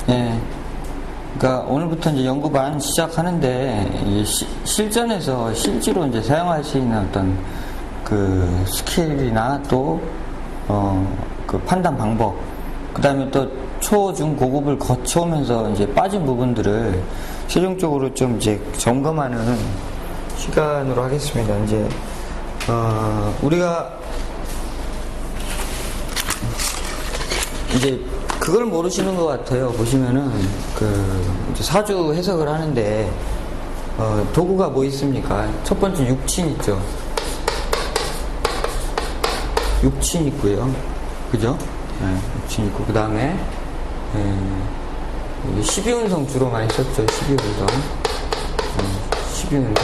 예. 그러니까 오늘부터 이제 연구반 시작하는데 실전에서 실제로 이제 사용할 수 있는 어떤 그 스킬이나 또 그 판단 방법, 그 다음에 또 초, 중, 고급을 거쳐오면서 이제 빠진 부분들을 최종적으로 좀 이제 점검하는 시간으로 하겠습니다. 이제 우리가 이제 그걸 모르시는 것 같아요. 보시면은 이제 사주 해석을 하는데 도구가 뭐 있습니까? 첫 번째 육친 있죠. 육친 있고요. 그죠? 네, 육친 있고 그 다음에 12운성 주로 많이 썼죠. 12운성. 12운성.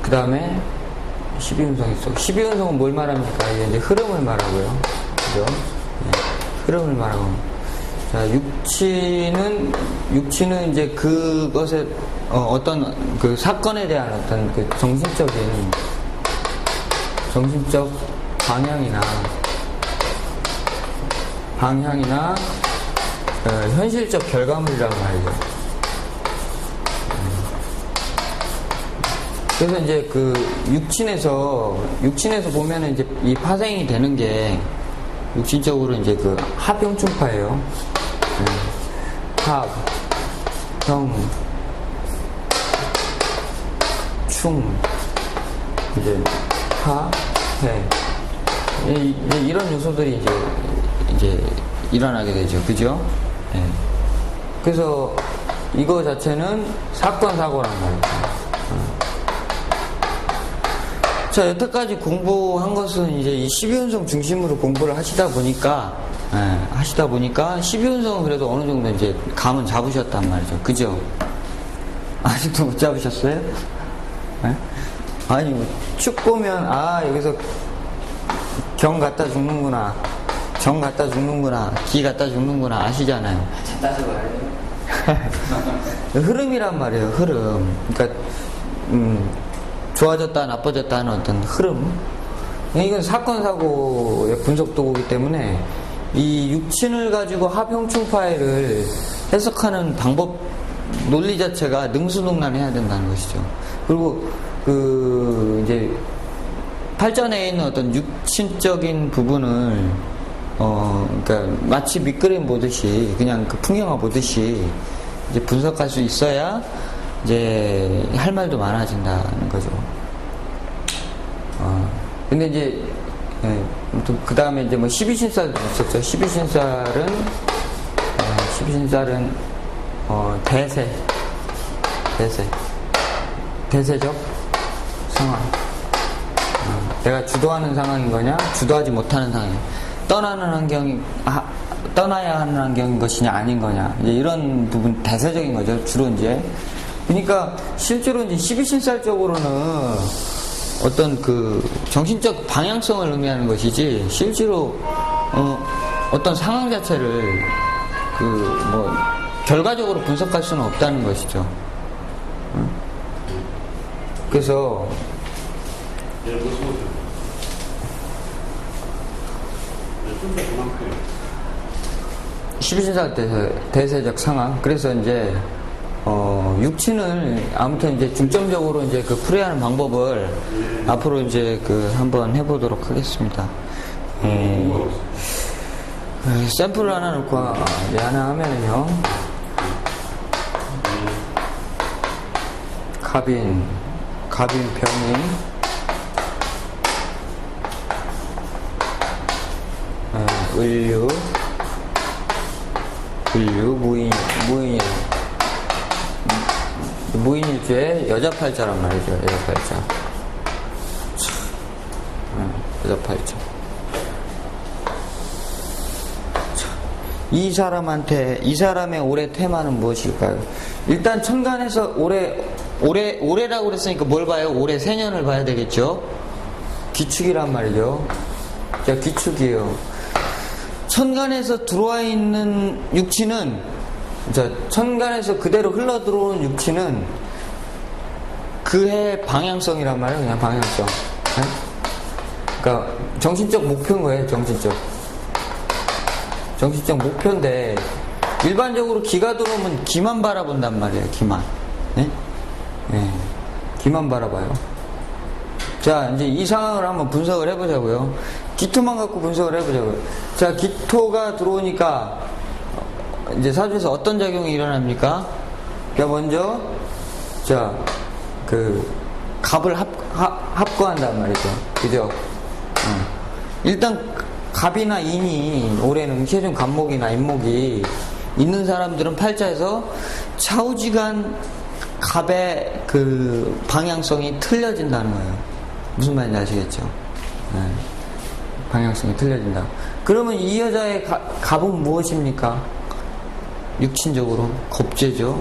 그 다음에 12운성 있어. 12운성은 뭘 말합니까? 이제 흐름을 말하고요. 그죠? 네, 흐름을 말하고. 자, 육친은 이제 그것에, 어떤 그 사건에 대한 어떤 그 정신적 방향이나, 현실적 결과물이라고 말이죠. 그래서 이제 그 육친에서 보면은 이제 이 파생이 되는 게 육친적으로 이제 그 합형충파예요. 합, 형, 충, 이제 파, 해. 이런 요소들이 이제 일어나게 되죠. 그죠? 네. 그래서 이거 자체는 사건, 사고란 말이죠. 자, 여태까지 공부한 것은 이제 이 12운성 중심으로 공부를 하시다 보니까 12운성은 그래도 어느 정도 이제 감은 잡으셨단 말이죠. 그죠? 아직도 못 잡으셨어요? 네? 아니, 축 보면, 여기서 경 갖다 죽는구나, 정 갖다 죽는구나, 기 갖다 죽는구나 아시잖아요. 따지고 말이에요. 흐름이란 말이에요. 흐름. 그러니까 좋아졌다 나빠졌다 하는 어떤 흐름. 이건 사건 사고의 분석 도구이기 때문에 이 육친을 가지고 합형충파를 해석하는 방법 논리 자체가 능수능란해야 된다는 것이죠. 그리고 이제 팔전에 있는 어떤 육친적인 부분을 그러니까 마치 밑그림 보듯이 그냥 그 풍경화 보듯이 이제 분석할 수 있어야 이제 할 말도 많아진다는 거죠. 근데 이제 그 다음에 이제 뭐 12신살도 있었죠. 12신살은 대세적 상황. 내가 주도하는 상황인 거냐, 주도하지 못하는 상황. 떠나야 하는 환경인 것이냐, 아닌 거냐. 이제 이런 부분 대세적인 거죠. 주로 이제. 그러니까 실제로 이제 12신살적으로는 어떤 그 정신적 방향성을 의미하는 것이지 실제로 어떤 상황 자체를 결과적으로 분석할 수는 없다는 것이죠. 그래서 12신살 대세적 상황. 그래서 이제 육친을 아무튼 이제 중점적으로 이제 그 풀이하는 방법을 앞으로 이제 한번 해보도록 하겠습니다. 샘플을 하나 놓고 하나 하면은요. 갑인, 병인, 을류, 무인일주의 여자 팔자란 말이죠. 여자 팔자. 여자 팔자. 이 사람의 올해 테마는 무엇일까요? 일단 천간에서 올해라고 그랬으니까 뭘 봐요? 올해 새년을 봐야 되겠죠? 귀축이란 말이죠. 자, 귀축이에요. 천간에서 들어와 있는 육친은, 자, 천간에서 그대로 흘러 들어오는 육친은 그해 방향성이란 말이에요. 그냥 방향성. 네? 그러니까 정신적 목표인 거예요. 정신적. 정신적 목표인데, 일반적으로 기가 들어오면 기만 바라본단 말이에요, 기만. 네? 네. 기만 바라봐요. 자, 이제 이 상황을 한번 분석을 해보자고요. 기토만 갖고 분석을 해보자고요. 자, 기토가 들어오니까, 이제 사주에서 어떤 작용이 일어납니까? 자, 먼저, 자, 갑을 합거한단 말이죠. 그죠? 일단, 갑이나 인이, 올해는 시해준 갑목이나 인목이 있는 사람들은 팔자에서 좌우지간 갑의 그 방향성이 틀려진다는 거예요. 무슨 말인지 아시겠죠? 네. 방향성이 틀려진다. 그러면 이 여자의 갑은 무엇입니까? 육친적으로 겁재죠.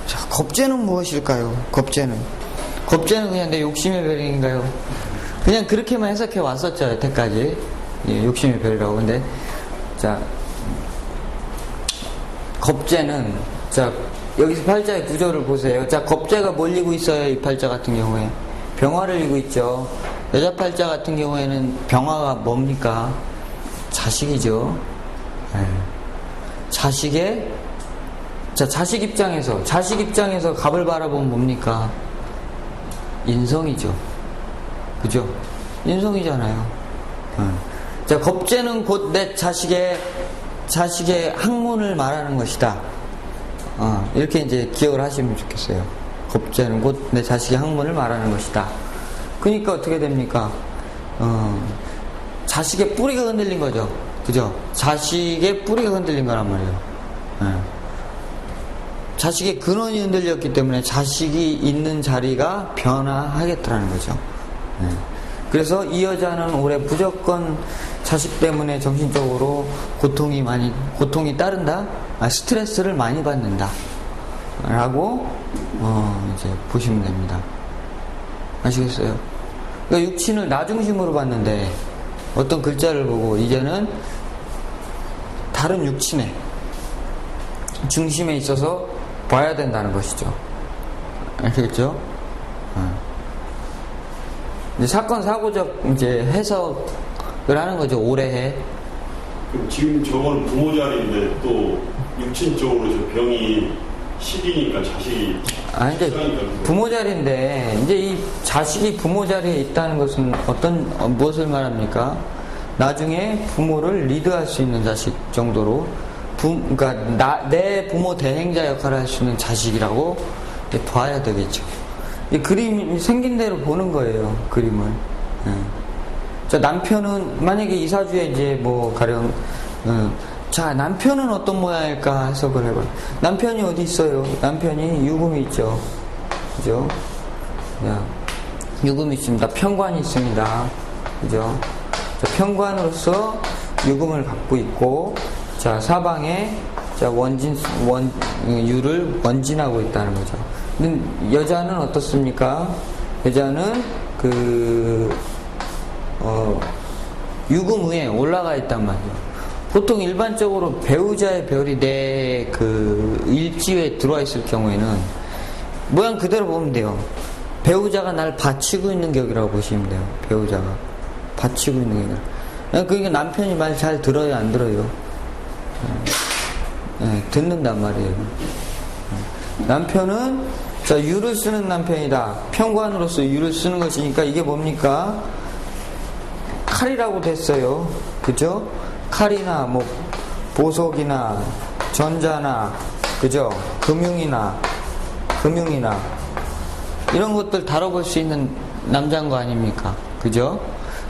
자, 겁재는 무엇일까요? 겁재는 그냥 내 욕심의 별인가요? 그냥 그렇게만 해석해 왔었죠, 여태까지. 예, 욕심의 별이라고. 근데 자, 겁재는, 자, 여기서 팔자의 구조를 보세요. 자, 겁재가 뭘 이고 있어요, 이 팔자 같은 경우에? 병화를 이고 있죠. 여자 팔자 같은 경우에는 병화가 뭡니까? 자식이죠. 네. 자식 입장에서 갑을 바라보면 뭡니까? 인성이죠. 그죠? 인성이잖아요. 자, 겁재는 곧 내 자식의 학문을 말하는 것이다. 이렇게 이제 기억을 하시면 좋겠어요. 겁재는 곧 내 자식의 학문을 말하는 것이다. 그러니까 어떻게 됩니까? 자식의 뿌리가 흔들린 거죠. 그죠? 자식의 뿌리가 흔들린 거란 말이에요. 자식의 근원이 흔들렸기 때문에 자식이 있는 자리가 변화하겠다는 거죠. 그래서 이 여자는 올해 무조건 자식 때문에 정신적으로 고통이 따른다? 스트레스를 많이 받는다. 라고, 이제 보시면 됩니다. 아시겠어요? 그러니까 육친을 나 중심으로 봤는데, 어떤 글자를 보고, 이제는 다른 육친의 중심에 있어서 봐야 된다는 것이죠. 아시겠죠? 이제 사건, 사고적, 이제 해석을 하는 거죠, 올해. 그럼 지금 저건 부모 자리인데 또 육친 쪽으로 저 병이 식이니까 자식이. 이제 부모 자리인데, 이제 이 자식이 부모 자리에 있다는 것은 무엇을 말합니까? 나중에 부모를 리드할 수 있는 자식 정도로, 그러니까 내 부모 대행자 역할을 할 수 있는 자식이라고 봐야 되겠죠. 이 그림이 생긴 대로 보는 거예요, 그림을. 자, 남편은, 만약에 이 사주에 이제 뭐, 가령, 자, 남편은 어떤 모양일까 해석을 해봐요. 남편이 어디 있어요? 남편이 유금이 있죠. 그죠? 야, 유금이 있습니다. 편관이 있습니다. 그죠? 자, 편관으로서 유금을 갖고 있고, 자, 사방에, 자, 유를 원진하고 있다는 거죠. 근데 여자는 어떻습니까? 여자는 유금 위에 올라가 있단 말이에요. 보통 일반적으로 배우자의 별이 내 일지에 들어와 있을 경우에는 모양 그대로 보면 돼요. 배우자가 날 받치고 있는 격이라고 보시면 돼요. 배우자가 받치고 있는 격이라. 그러니까 남편이 말 잘 들어요, 안 들어요? 듣는단 말이에요. 남편은, 자, 유를 쓰는 남편이다. 편관으로서 유를 쓰는 것이니까 이게 뭡니까? 칼이라고 됐어요. 그죠? 칼이나 뭐 보석이나 전자나, 그죠? 금융이나 이런 것들 다뤄볼 수 있는 남자인 거 아닙니까? 그죠?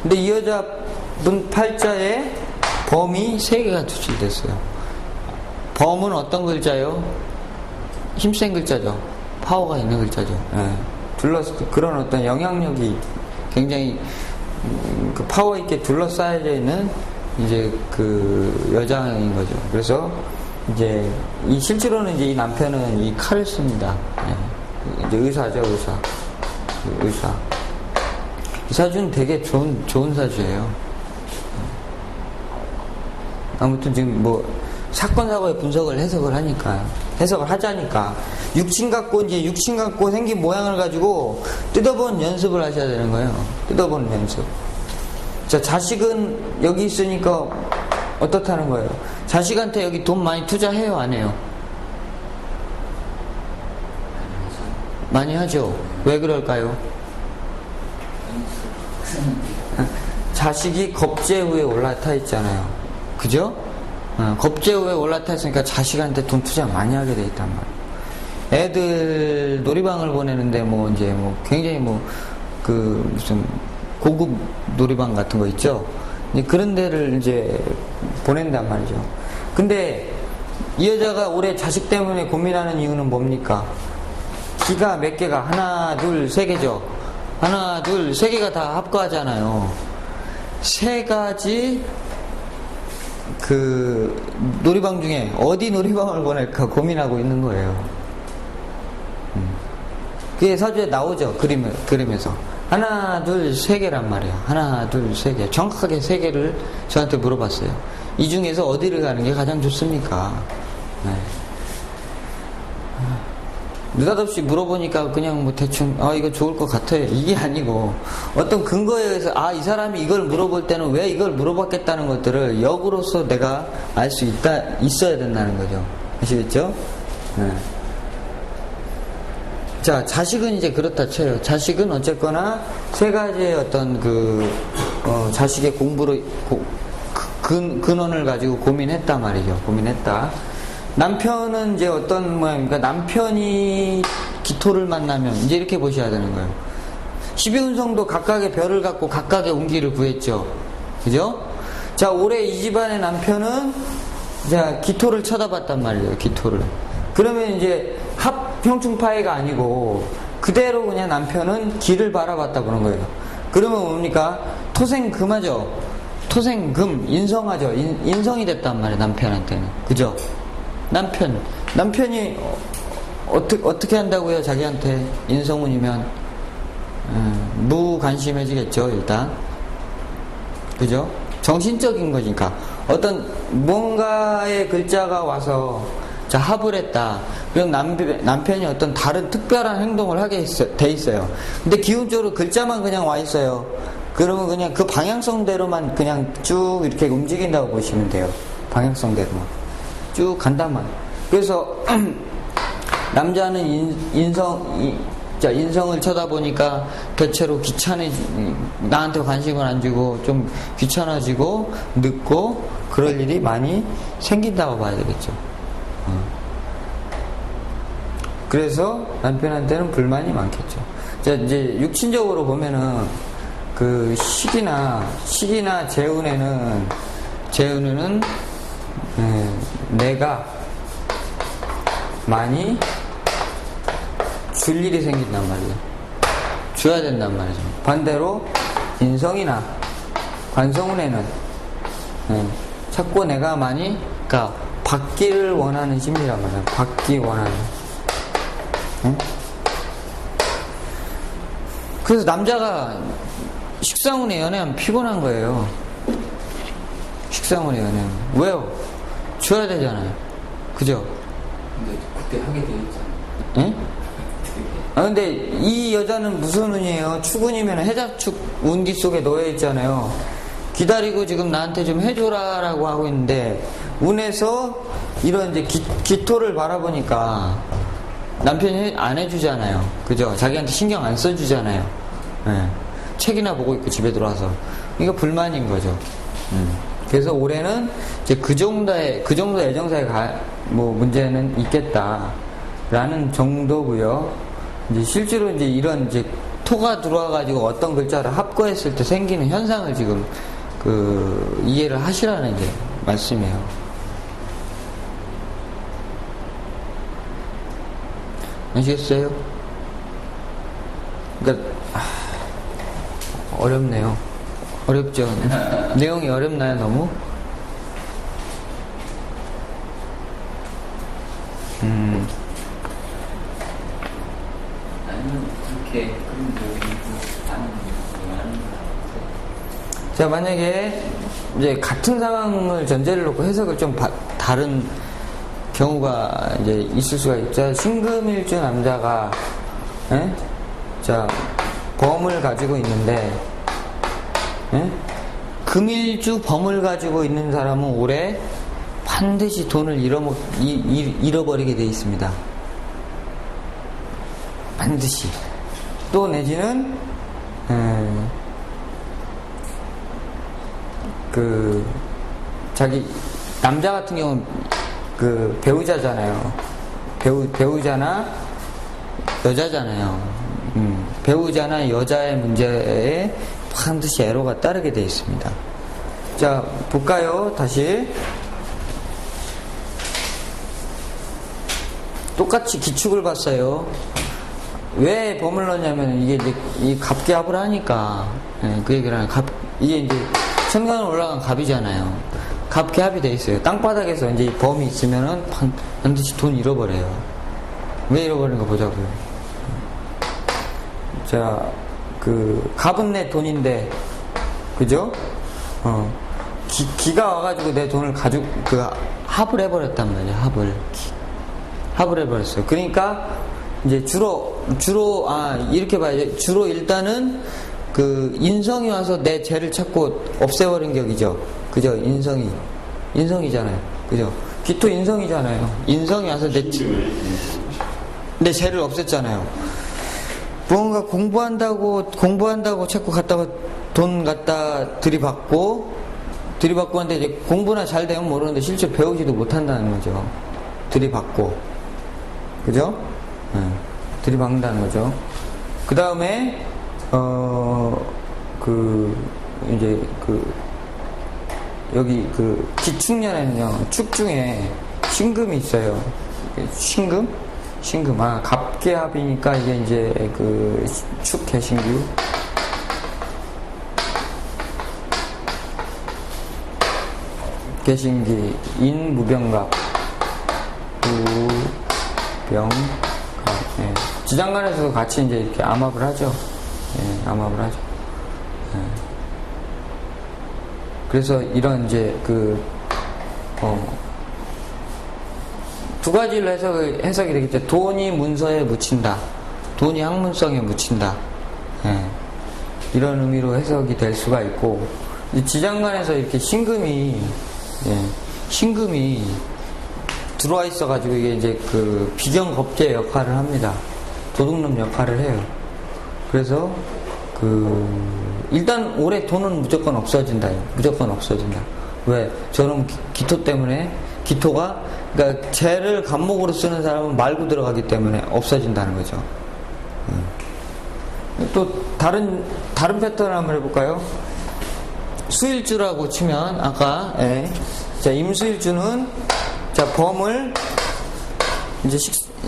근데 이 여자분 팔자에 범이 3개가 투출됐어요. 범은 어떤 글자요? 힘센 글자죠. 파워가 있는 글자죠. 둘러서 그런 어떤 영향력이 굉장히 그 파워 있게 둘러싸여져 있는 이제 그 여자인 거죠. 그래서 이제 실제로는 이제 이 남편은 이 칼을 씁니다. 이제 의사죠, 의사. 이 사주는 되게 좋은 사주예요. 아무튼 지금 뭐 사건 사고의 분석을 해석을 하자니까 육친 갖고 생긴 모양을 가지고 뜯어보는 연습을 하셔야 되는 거예요. 뜯어보는 연습. 자, 자식은 여기 있으니까 어떻다는 거예요? 자식한테 여기 돈 많이 투자해요, 안 해요? 많이 하죠. 왜 그럴까요? 자식이 겁제 위에 올라타 있잖아요. 그죠? 겁제 위에 올라타 있으니까 자식한테 돈 투자 많이 하게 돼 있단 말이에요. 애들 놀이방을 보내는데 뭐 이제 뭐 굉장히 뭐 그 무슨 고급 놀이방 같은 거 있죠? 그런 데를 이제 보낸단 말이죠. 근데 이 여자가 올해 자식 때문에 고민하는 이유는 뭡니까? 기가 몇 개가? 하나, 둘, 세 개죠? 하나, 둘, 세 개가 다 합과하잖아요. 세 가지 그 놀이방 중에 어디 놀이방을 보낼까 고민하고 있는 거예요. 그게 사주에 나오죠. 그림에서. 하나, 둘, 세 개란 말이에요. 하나, 둘, 세 개. 정확하게 세 개를 저한테 물어봤어요. 이 중에서 어디를 가는 게 가장 좋습니까? 네. 느닷없이 물어보니까 그냥 뭐 대충 이거 좋을 것 같아요. 이게 아니고 어떤 근거에 의해서 이 사람이 이걸 물어볼 때는 왜 이걸 물어봤겠다는 것들을 역으로서 내가 알 수 있어야 된다는 거죠. 아시겠죠? 네. 자, 자식은 이제 그렇다 쳐요. 자식은 어쨌거나 세 가지의 어떤 자식의 공부를 근원을 가지고 고민했단 말이죠. 고민했다. 남편은 이제 어떤 모양입니까? 남편이 기토를 만나면 이제 이렇게 보셔야 되는 거예요. 12운성도 각각의 별을 갖고 각각의 운기를 구했죠. 그죠? 자, 올해 이 집안의 남편은 자, 기토를 쳐다봤단 말이에요. 기토를. 그러면 이제 합형충파해가 아니고 그대로 그냥 남편은 기를 바라봤다 보는 거예요. 그러면 뭡니까? 토생금하죠. 토생금, 인성하죠. 인성이 됐단 말이에요. 남편한테는. 그죠? 남편이 어떻게 한다고요? 자기한테 인성운이면 무관심해지겠죠. 일단 그죠? 정신적인 거니까 어떤 뭔가의 글자가 와서 자 합을 했다. 그럼 남편이 어떤 다른 특별한 행동을 하게 돼 있어요. 근데 기운적으로 글자만 그냥 와 있어요. 그러면 그냥 그 방향성대로만 그냥 쭉 이렇게 움직인다고 보시면 돼요. 방향성대로만 쭉 간다만. 그래서 남자는 인성을 쳐다보니까 대체로 나한테 관심을 안 주고 좀 귀찮아지고 늦고 그럴 일이 많이 생긴다고 봐야 되겠죠. 그래서 남편한테는 불만이 많겠죠. 자, 이제 육친적으로 보면은 그 식이나 재운에는 내가 많이 줄 일이 생긴단 말이에요. 줘야 된단 말이죠. 반대로 인성이나 관성운에는 자꾸 내가 많이 받기를 원하는 심리란 말이에요. 받기 원하는. 그래서 남자가 식상운에 연애하면 피곤한 거예요. 식상운에 연애하면. 왜요? 줘야 되잖아요. 그죠? 근데 그때 하게 돼 있잖아. 응? 근데 이 여자는 무슨 운이에요? 축운이면 해자축 운기 속에 놓여 있잖아요. 기다리고 지금 나한테 좀 해줘라라고 하고 있는데 운에서 이런 이제 기토를 바라보니까 남편이 안 해주잖아요. 그죠? 자기한테 신경 안 써주잖아요. 네. 책이나 보고 있고 집에 들어와서. 이거 불만인 거죠. 그래서 올해는 이제 그 정도의 애정사에 문제는 있겠다라는 정도고요. 이제 실제로 이제 이런 이제 토가 들어와가지고 어떤 글자를 합거했을 때 생기는 현상을 지금 이해를 하시라는 이제 말씀이에요. 아시겠어요? 그러니까 어렵네요. 어렵죠. 내용이 어렵나요, 너무? 아니면 그렇게 그런 내용이 아닌 자, 만약에 이제 같은 상황을 전제를 놓고 해석을 좀 다른 경우가 이제 있을 수가 있죠. 신금일주 남자가 자, 범을 가지고 있는데 금일주 범을 가지고 있는 사람은 올해 반드시 돈을 잃어버리게 돼 있습니다. 반드시. 또 내지는 자기 남자 같은 경우는 그 배우자잖아요. 배우자나 여자잖아요. 배우자나 여자의 문제에 반드시 애로가 따르게 되어 있습니다. 자, 볼까요? 다시. 똑같이 기축을 봤어요. 왜 범을 넣냐면 이게 이제 이 갑기합을 하니까, 그 얘기를 하는 이게 이제 천간으로 올라간 갑이잖아요. 갑기합이 돼 있어요. 땅바닥에서 이제 이 범이 있으면은 반드시 돈 잃어버려요. 왜 잃어버리는 거 보자고요. 자, 갑은 내 돈인데, 그죠? 기가 와가지고 내 돈을 합을 해버렸단 말이야, 합을 해버렸어요. 그러니까, 이제 이렇게 봐야죠. 주로 일단은, 인성이 와서 내 죄를 찾고 없애버린 격이죠. 그죠? 인성이잖아요. 그죠? 기토 인성이잖아요. 인성이 와서 내 죄를 없앴잖아요. 무언가 공부한다고 자꾸 갖다가 돈 갖다 들이받고 하는데 이제 공부나 잘 되면 모르는데 실제 배우지도 못한다는 거죠. 들이받고. 그죠? 들이받는다는 거죠. 그 다음에, 여기 기축년에는요, 축 중에 신금이 있어요. 신금? 갑계합이니까 이게 이제 축 개신규. 개신기, 인무병갑. 무병갑. 예. 지장간에서도 같이 이제 이렇게 암합을 하죠. 예, 암합을 하죠. 예. 그래서 이런 이제 두 가지로 해석이 되겠죠. 돈이 문서에 묻힌다. 돈이 학문성에 묻힌다. 예. 이런 의미로 해석이 될 수가 있고, 지장간에서 이렇게 신금이 들어와 있어가지고 이게 이제 비경겁제 역할을 합니다. 도둑놈 역할을 해요. 그래서 일단 올해 돈은 무조건 없어진다. 무조건 없어진다. 왜? 저는 기토 때문에 그러니까 재를 간목으로 쓰는 사람은 말고 들어가기 때문에 없어진다는 거죠. 또 다른 패턴을 한번 해볼까요? 수일주라고 치면 아까 자, 임수일주는 자, 범을 이제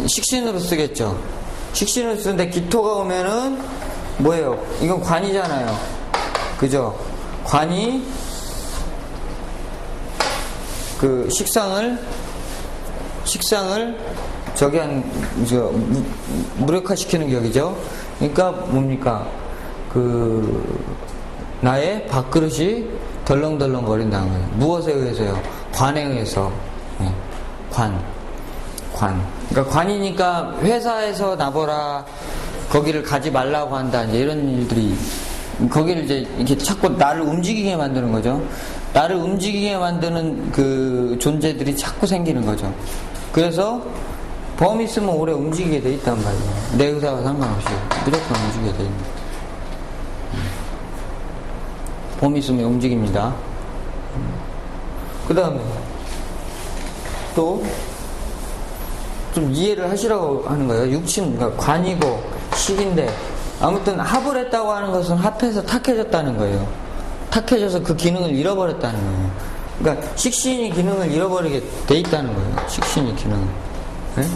식신으로 쓰겠죠. 식신으로 쓰는데 기토가 오면은 뭐예요? 이건 관이잖아요. 그죠? 관이 식상을 무력화시키는 격이죠. 그러니까 뭡니까? 나의 밥그릇이 덜렁덜렁 거린다는 거예요. 무엇에 의해서요? 관에 의해서. 네. 관. 그러니까 관이니까 회사에서 나보라, 거기를 가지 말라고 한다. 이제 이런 일들이, 거기를 이제 이렇게 자꾸 나를 움직이게 만드는 거죠. 나를 움직이게 만드는 존재들이 자꾸 생기는 거죠. 그래서 범이 있으면 오래 움직이게 돼 있단 말이에요. 내 의사와 상관없이 무조건 움직이게 돼 있는 거예요. 범이 있으면 움직입니다. 그 다음에 또 좀 이해를 하시라고 하는 거예요. 육신, 그러니까 관이고 식인데 아무튼 합을 했다고 하는 것은 합해서 탁해졌다는 거예요. 탁해져서 그 기능을 잃어버렸다는 거예요. 그러니까 식신이 기능을 잃어버리게 돼 있다는 거예요. 식신이 기능을. 네?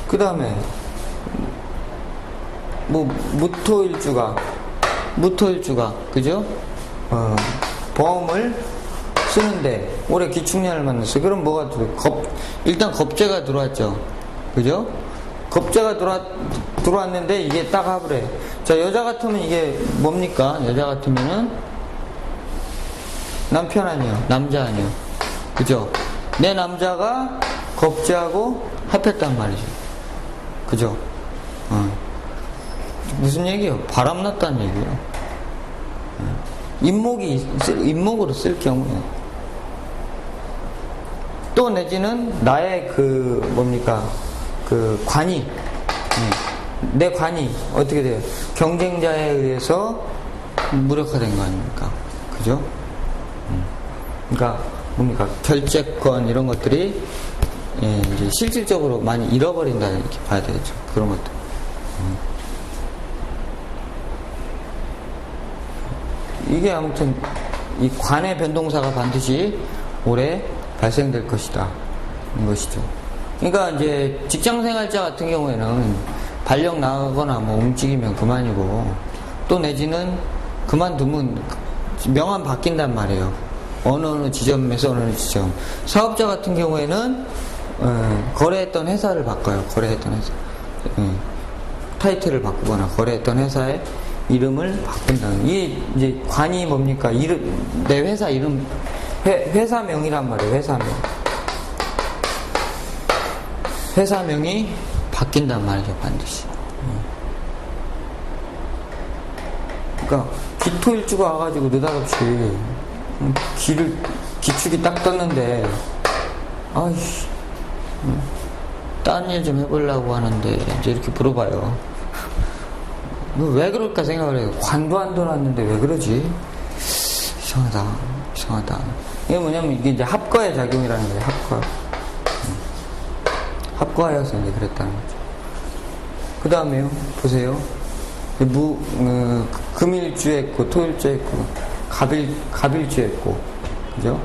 그 다음에 무토일주가 그죠? 범을 쓰는데 올해 기축년을 만났어요. 그럼 뭐가 일단 겁재가 들어왔죠. 그죠? 겁재가 들어왔는데 이게 딱 합을 해. 자, 여자 같으면 이게 뭡니까? 여자 같으면은 남편 아니요, 남자 아니요. 그죠? 내 남자가 겁재하고 합했단 말이죠. 그죠? 무슨 얘기예요? 바람났다는 얘기예요. 임목으로 쓸 경우에. 또 내지는 나의 관이, 내 관이 어떻게 돼요? 경쟁자에 의해서 무력화된 거 아닙니까? 그죠? 그러니까 결재권 이런 것들이 이제 실질적으로 많이 잃어버린다 이렇게 봐야 되겠죠. 그런 것들. 이게 아무튼 이 관의 변동사가 반드시 오래 발생될 것이다. 이것이죠. 그러니까 이제 직장생활자 같은 경우에는 발령 나가거나 뭐 움직이면 그만이고, 또 내지는 그만두면 명함 바뀐단 말이에요. 어느 지점에서 어느 지점. 사업자 같은 경우에는 거래했던 회사를 바꿔요. 거래했던 회사. 타이틀을 바꾸거나 거래했던 회사의 이름을 바꾼다. 이게 이제 관이 뭡니까? 내 회사 이름, 회사명이란 말이에요. 회사명. 회사명이 바뀐단 말이죠. 반드시. 그러니까 기토일주가 와가지고 느닷없이 기축이 딱 떴는데, 아이씨, 딴 일 좀 해보려고 하는데 이제 이렇게 물어봐요. 왜 그럴까 생각을 해요. 관도 안 돌았는데 왜 그러지? 이상하다. 이게 뭐냐면 이게 이제 합과의 작용이라는 거예요. 합과하여서 이제 그랬다는 거죠. 그 다음에요. 보세요. 금일주에 있고, 토일주에 있고, 갑일주에 있고, 그죠?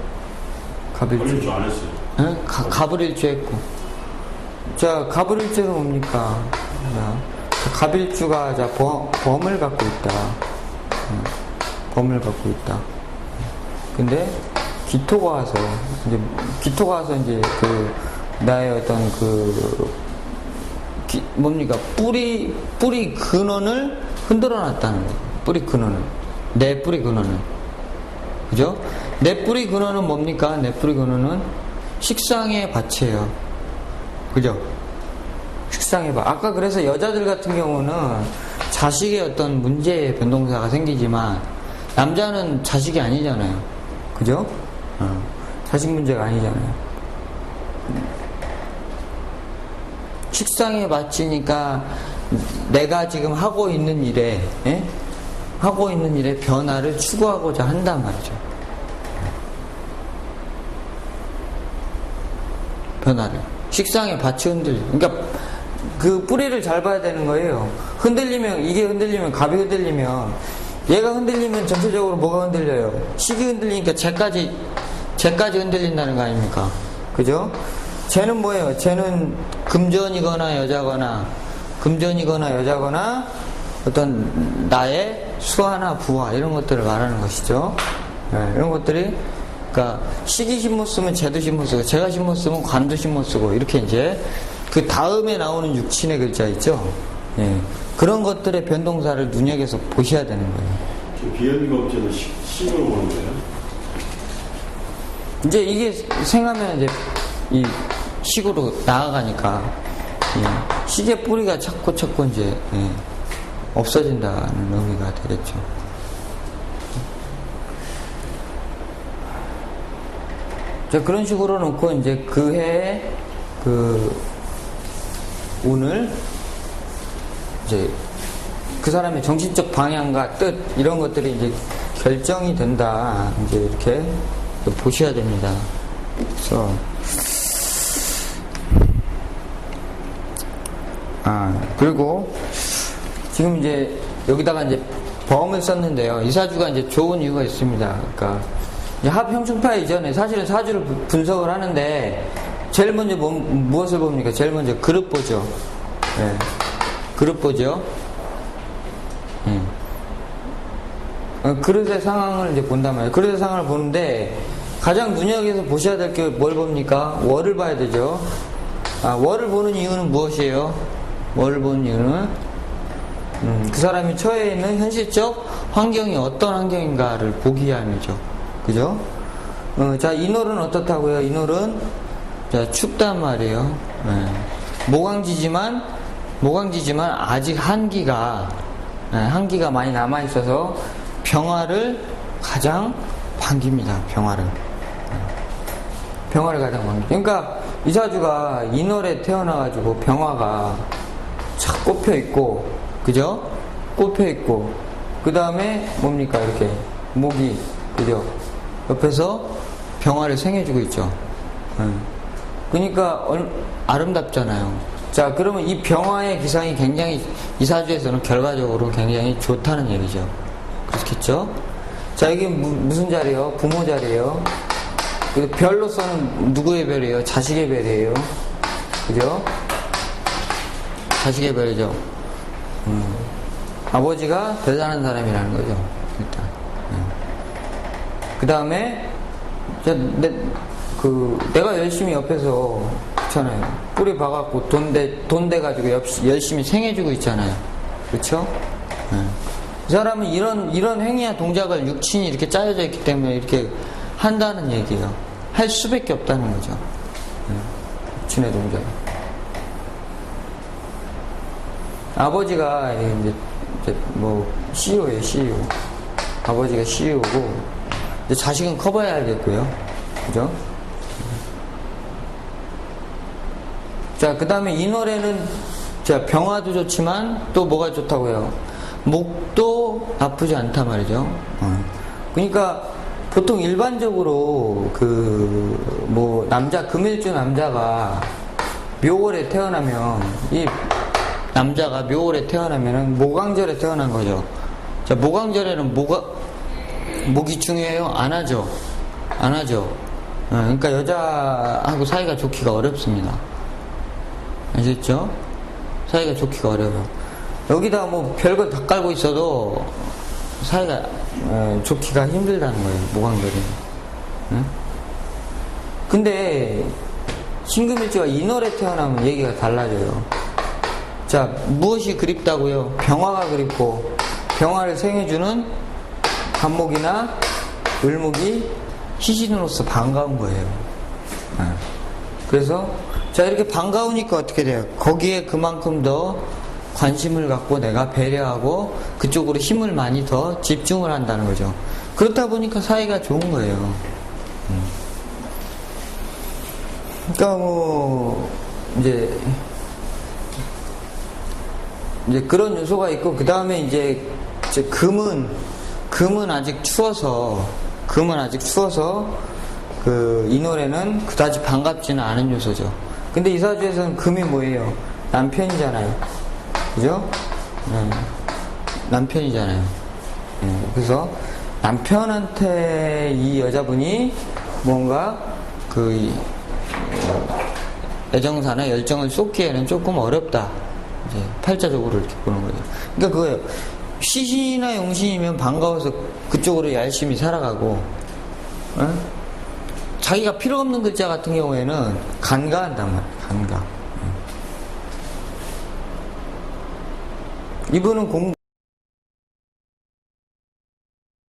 갑일주 안 했어요. 네? 갑을일주에 있고. 자, 갑을일주는 뭡니까? 갑일주가 범을 갖고 있다. 범을 갖고 있다. 근데 기토가 와서 이제 나의 어떤 뿌리 근원을 흔들어 놨다는 거예요. 뿌리 근원을. 내 뿌리 근원을. 그죠? 내 뿌리 근원은 뭡니까? 내 뿌리 근원은 식상의 밭이에요. 그죠? 식상의 밭. 아까 그래서 여자들 같은 경우는 자식의 어떤 문제의 변동사가 생기지만, 남자는 자식이 아니잖아요. 그죠? 자식 문제가 아니잖아요. 식상에 맞추니까 내가 지금 하고 있는 일에 변화를 추구하고자 한단 말이죠. 변화를. 식상에 밭이 그러니까 그 뿌리를 잘 봐야 되는 거예요. 이게 흔들리면, 갑이 흔들리면, 얘가 흔들리면 전체적으로 뭐가 흔들려요? 식이 흔들리니까 쟤까지 흔들린다는 거 아닙니까? 그죠? 쟤는 뭐예요? 쟤는 금전이거나 여자거나 어떤 나의 수화나 부화 이런 것들을 말하는 것이죠. 네, 이런 것들이, 그러니까 식이 신모 쓰면 쟤도 신모 쓰고, 제가 신모 쓰면 관도 신모 쓰고, 이렇게 이제 그 다음에 나오는 육친의 글자 있죠. 예, 그런 것들의 변동사를 눈여겨서 보셔야 되는 거예요. 비현미가 없지는 식으로 보는 거예요? 이제 이게 생하면 이제 이 식으로 나아가니까, 예, 식의 뿌리가 자꾸 이제 없어진다는 의미가 되겠죠. 자, 그런 식으로 놓고 이제 그 해에 오늘 이제 그 사람의 정신적 방향과 뜻 이런 것들이 이제 결정이 된다. 이제 이렇게 보셔야 됩니다. 그래서 그리고 지금 이제 여기다가 이제 범을 썼는데요. 이 사주가 이제 좋은 이유가 있습니다. 그러니까 이제 합형충파 이전에 사실은 사주를 분석을 하는데 제일 먼저 무엇을 봅니까? 제일 먼저 그릇 보죠. 네. 그릇 보죠. 그릇의 상황을 이제 본단 말이에요. 그릇의 상황을 보는데 가장 눈여겨서 보셔야 될 게 뭘 봅니까? 월을 봐야 되죠. 월을 보는 이유는 무엇이에요? 월을 보는 이유는 그 사람이 처해 있는 현실적 환경이 어떤 환경인가를 보기 위함이죠. 그죠? 자, 이놀은 어떻다고요? 이놀은 자, 춥단 말이에요. 네. 모강지지만 아직 한기가 많이 남아 있어서 병화를 가장 반깁니다. 병화를. 병화를 가장 반깁니다. 그러니까 이사주가 인월에 태어나가지고 병화가 착 꼽혀있고, 그죠? 꼽혀있고, 그 다음에 뭡니까? 이렇게 목이, 그죠? 옆에서 병화를 생해주고 있죠. 그러니까 아름답잖아요. 자, 그러면 이 병화의 기상이 굉장히 이사주에서는 결과적으로 굉장히 좋다는 얘기죠. 그렇겠죠? 자, 이게 무슨 자리예요? 부모 자리예요. 별로서는 누구의 별이에요? 자식의 별이에요. 그죠? 자식의 별이죠. 아버지가 대단한 사람이라는 거죠. 일단. 그 다음에 내가 열심히 옆에서 그렇잖아요. 뿌리 박았고 돈 돼가지고 열심히 생해주고 있잖아요. 그렇죠? 이 사람은 이런 행위와 동작을 육친이 이렇게 짜여져 있기 때문에 이렇게 한다는 얘기예요. 할 수밖에 없다는 거죠. 육친의 동작. 아버지가 이제 뭐 CEO예요, CEO. 아버지가 CEO고 이제 자식은 커버해야 알겠고요. 그죠? 자, 그 다음에 인월에는 자, 병화도 좋지만 또 뭐가 좋다고요? 목도 나쁘지 않단 말이죠. 그러니까 보통 일반적으로 금일주 남자가 묘월에 태어나면 이 남자가 묘월에 태어나면은 모강절에 태어난 거죠. 자, 모강절에는 목이 중요해요? 안 하죠. 안 하죠. 그러니까 여자하고 사이가 좋기가 어렵습니다. 아시겠죠? 사이가 좋기가 어려워요. 여기다 뭐 별거 다 깔고 있어도 사이가 좋기가 힘들다는 거예요. 모강절이. 근데 신금일주가 인월에 태어나면 얘기가 달라져요. 자, 무엇이 그립다고요? 병화가 그립고 병화를 생해주는 간목이나 을목이 희신으로서 반가운 거예요. 그래서 자, 이렇게 반가우니까 어떻게 돼요? 거기에 그만큼 더 관심을 갖고 내가 배려하고 그쪽으로 힘을 많이 더 집중을 한다는 거죠. 그렇다 보니까 사이가 좋은 거예요. 그러니까 뭐 이제 그런 요소가 있고, 그 다음에 이제 금은 아직 추워서 그 인월에는 그다지 반갑지는 않은 요소죠. 근데 이사주에서는 금이 뭐예요? 남편이잖아요. 그죠? 남편이잖아요. 그래서 남편한테 이 여자분이 뭔가 애정사나 열정을 쏟기에는 조금 어렵다. 이제 팔자적으로 이렇게 보는 거죠. 그러니까 그거예요. 시신이나 용신이면 반가워서 그쪽으로 열심히 살아가고, 자기가 필요 없는 글자 같은 경우에는 간과한단 말이에요. 간과. 이분은